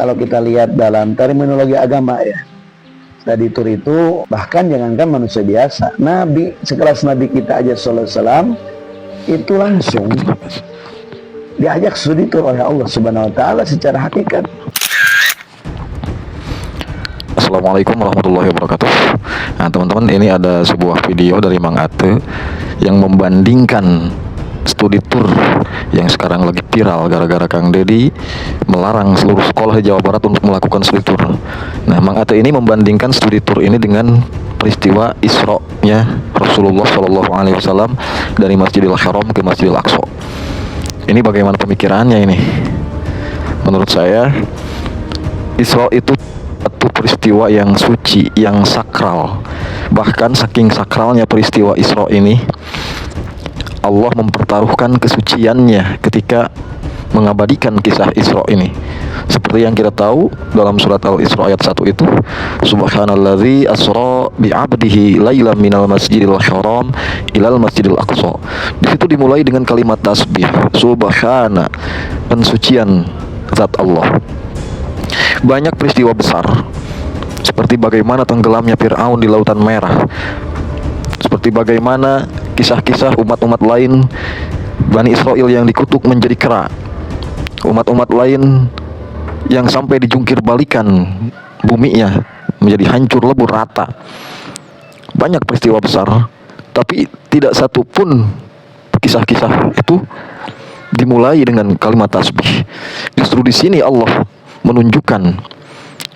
Kalau kita lihat dalam terminologi agama ya, study tour itu bahkan jangankan manusia biasa, Nabi sekelas Nabi kita aja sallallahu alaihi wasallam itu langsung diajak studi tour oleh Allah Subhanahu wa taala secara hakikat. Assalamualaikum warahmatullahi wabarakatuh. Nah teman-teman, ini ada sebuah video dari Mang Ate yang membandingkan studi tour yang sekarang lagi viral gara-gara Kang Deddy melarang seluruh sekolah di Jawa Barat untuk melakukan studi tour. Nah, Mang Ate ini membandingkan studi tour ini dengan peristiwa Isra-nya Rasulullah SAW dari Masjidil Haram ke Masjidil Aqsa. Ini bagaimana pemikirannya ini? Menurut saya, Isra itu satu peristiwa yang suci, yang sakral. Bahkan saking sakralnya peristiwa Isra ini, Allah mempertaruhkan kesuciannya ketika mengabadikan kisah Isra ini. Seperti yang kita tahu dalam surat Al-Isra ayat 1 itu, Subhanalladzi asra bi'abdihi lailan minal masjidil haram ilal masjidil aqsa. Di situ dimulai dengan kalimat tasbih, subhana, pensucian zat Allah. Banyak peristiwa besar seperti bagaimana tenggelamnya Fir'aun di Lautan Merah, seperti bagaimana kisah-kisah umat-umat lain Bani Israel yang dikutuk menjadi kera, umat-umat lain yang sampai dijungkir balikan buminya menjadi hancur lebur rata. Banyak peristiwa besar, tapi tidak satu pun kisah-kisah itu dimulai dengan kalimat tasbih. Justru di sini Allah menunjukkan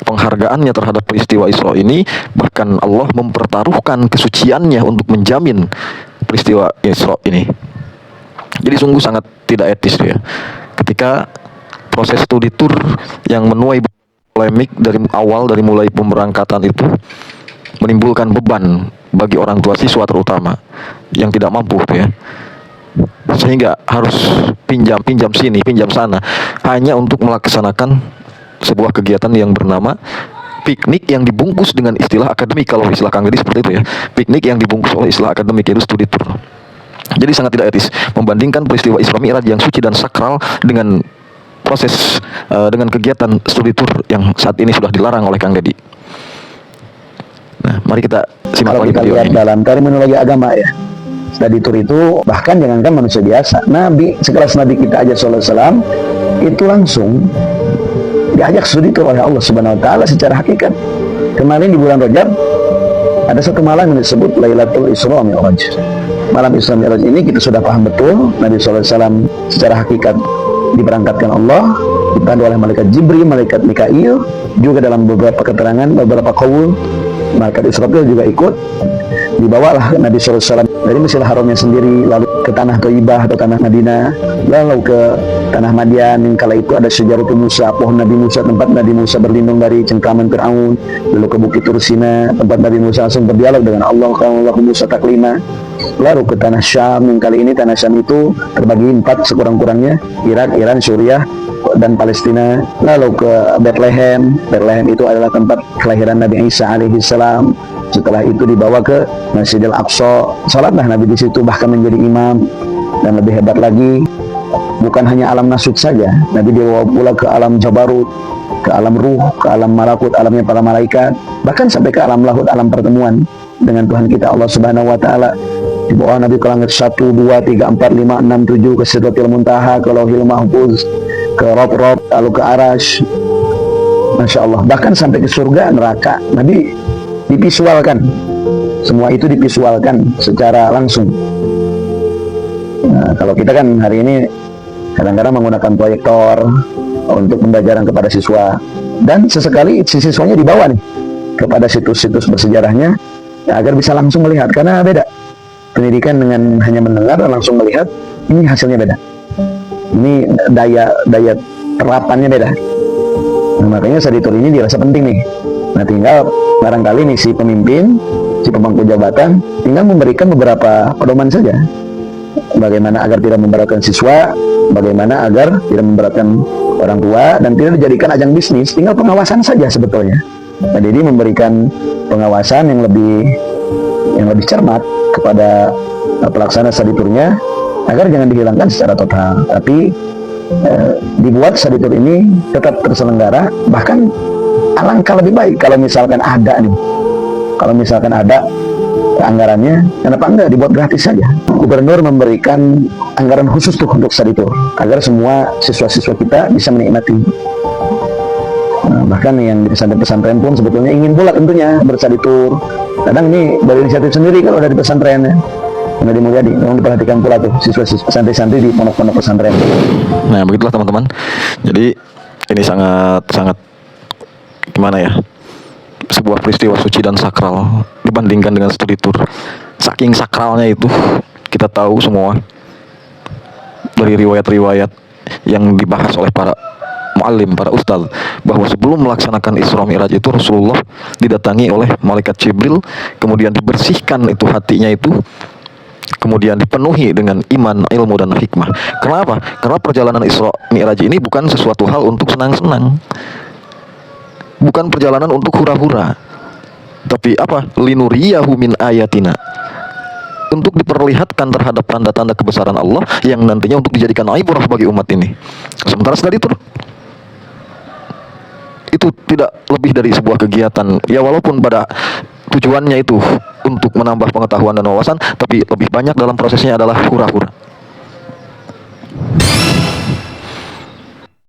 penghargaannya terhadap peristiwa Isra ini. Bahkan Allah mempertaruhkan kesuciannya untuk menjamin peristiwa Isra ini. Jadi sungguh sangat tidak etis ya, ketika proses studi tour yang menuai polemik dari awal, dari mulai pemberangkatan itu menimbulkan beban bagi orang tua siswa terutama yang tidak mampu ya, sehingga harus pinjam sini, pinjam sana, hanya untuk melaksanakan sebuah kegiatan yang bernama piknik yang dibungkus dengan istilah akademik. Kalau istilah Kang Deddy seperti itu ya, piknik yang dibungkus oleh istilah akademik, yaitu studi tour. Jadi sangat tidak etis membandingkan peristiwa Isra Mi'raj yang suci dan sakral dengan proses dengan kegiatan studi tour yang saat ini sudah dilarang oleh Kang Deddy. Nah, mari kita simak lagi video ini. Dalam terminologi agama ya, studi tour itu bahkan jangankan manusia biasa, Nabi sekelas Nabi kita aja sallallahu alaihi wasallam itu langsung diajak studi tour oleh Allah Subhanahu wa taala secara hakikat. Kemarin di bulan Rajab ada satu malam yang disebut Lailatul Isra Mi'raj. Malam Isra Mi'raj ini kita sudah paham betul, Nabi sallallahu alaihi wasallam secara hakikat diberangkatkan Allah, dipandu oleh malaikat Jibril, malaikat Mikail, juga dalam beberapa keterangan, beberapa qaul malaikat Israfil juga ikut. Dibawalah Nabi sallallahu alaihi wasallam dari Masjidil Haramnya sendiri, lalu ke tanah Thayyibah atau tanah Madinah, lalu ke tanah Madian yang kala itu ada Syajaratul Musa, pohon Nabi Musa, tempat Nabi Musa berlindung dari cengkraman Fir'aun, lalu ke Bukit Tursina, tempat Nabi Musa langsung berdialog dengan Allah, kalau Musa taklima. Lalu ke tanah Syam, yang kali ini tanah Syam itu terbagi 4 sekurang-kurangnya, Irak, Iran, Suriah, dan Palestina. Lalu ke Bethlehem. Bethlehem itu adalah tempat kelahiran Nabi Isa alaihi salam. Setelah itu dibawa ke Masjidil Aqsa, salatlah Nabi di situ, bahkan menjadi imam. Dan lebih hebat lagi, bukan hanya alam nasut saja, Nabi dibawa pula ke alam Jabarut, ke alam ruh, ke alam malakut, alamnya para malaikat, bahkan sampai ke alam lahut, alam pertemuan dengan Tuhan kita Allah Subhanahu wa taala. Dibawa Nabi ke langit 1, 2, 3, 4, 5, 6, 7, ke Sidratil Muntaha, ke Lauhil Mahfuz, ke Rob, lalu ke Arash. Masya Allah, bahkan sampai ke surga, neraka. Nabi divisualkan, semua itu divisualkan secara langsung. Nah, kalau kita kan hari ini kadang-kadang menggunakan proyektor untuk pembelajaran kepada siswa, dan sesekali si siswanya dibawa nih kepada situs-situs bersejarahnya ya, agar bisa langsung melihat, karena beda pendidikan dengan hanya mendengar dan langsung melihat. Ini hasilnya beda, ini daya terapannya beda. Nah, makanya studi tour ini dirasa penting nih. Nah, tinggal barangkali nih si pemimpin, si pemangku jabatan tinggal memberikan beberapa pedoman saja, bagaimana agar tidak memberatkan siswa, bagaimana agar tidak memberatkan orang tua, dan tidak dijadikan ajang bisnis. Tinggal pengawasan saja sebetulnya. Nah, jadi memberikan pengawasan yang lebih cermat kepada pelaksana studi tournya, agar jangan dihilangkan secara total, tapi dibuat study tour ini tetap terselenggara. Bahkan alangkah lebih baik kalau misalkan ada nih, kalau misalkan ada anggarannya, kenapa enggak dibuat gratis saja. Gubernur memberikan anggaran khusus tuh untuk study tour agar semua siswa-siswa kita bisa menikmati. Bahkan yang di pesantren-pesantren pun sebetulnya ingin pula tentunya berstudy tour. Kadang ini berinisiatif sendiri kalau dari pesantrennya. Karena di Mulyadi memang diperhatikan pula tuh siswa-siswa santri-santri di pondok-pondok pesantren. Nah, begitulah teman-teman. Jadi ini sangat gimana ya? Sebuah peristiwa suci dan sakral dibandingkan dengan studi tour. Saking sakralnya itu, kita tahu semua dari riwayat-riwayat yang dibahas oleh para muallim, para ustadz, bahwa sebelum melaksanakan Isra Mi'raj itu Rasulullah didatangi oleh malaikat Jibril, kemudian dibersihkan itu hatinya itu, kemudian dipenuhi dengan iman, ilmu, dan hikmah. Kenapa? Karena perjalanan Isra Mi'raj ini bukan sesuatu hal untuk senang-senang, bukan perjalanan untuk hura-hura, tapi apa? Linuriyahu min ayatina, untuk diperlihatkan terhadap tanda-tanda kebesaran Allah yang nantinya untuk dijadikan ibrah bagi umat ini. Sementara tadi itu tidak lebih dari sebuah kegiatan, ya walaupun pada tujuannya itu untuk menambah pengetahuan dan wawasan, tapi lebih banyak dalam prosesnya adalah hura-hura.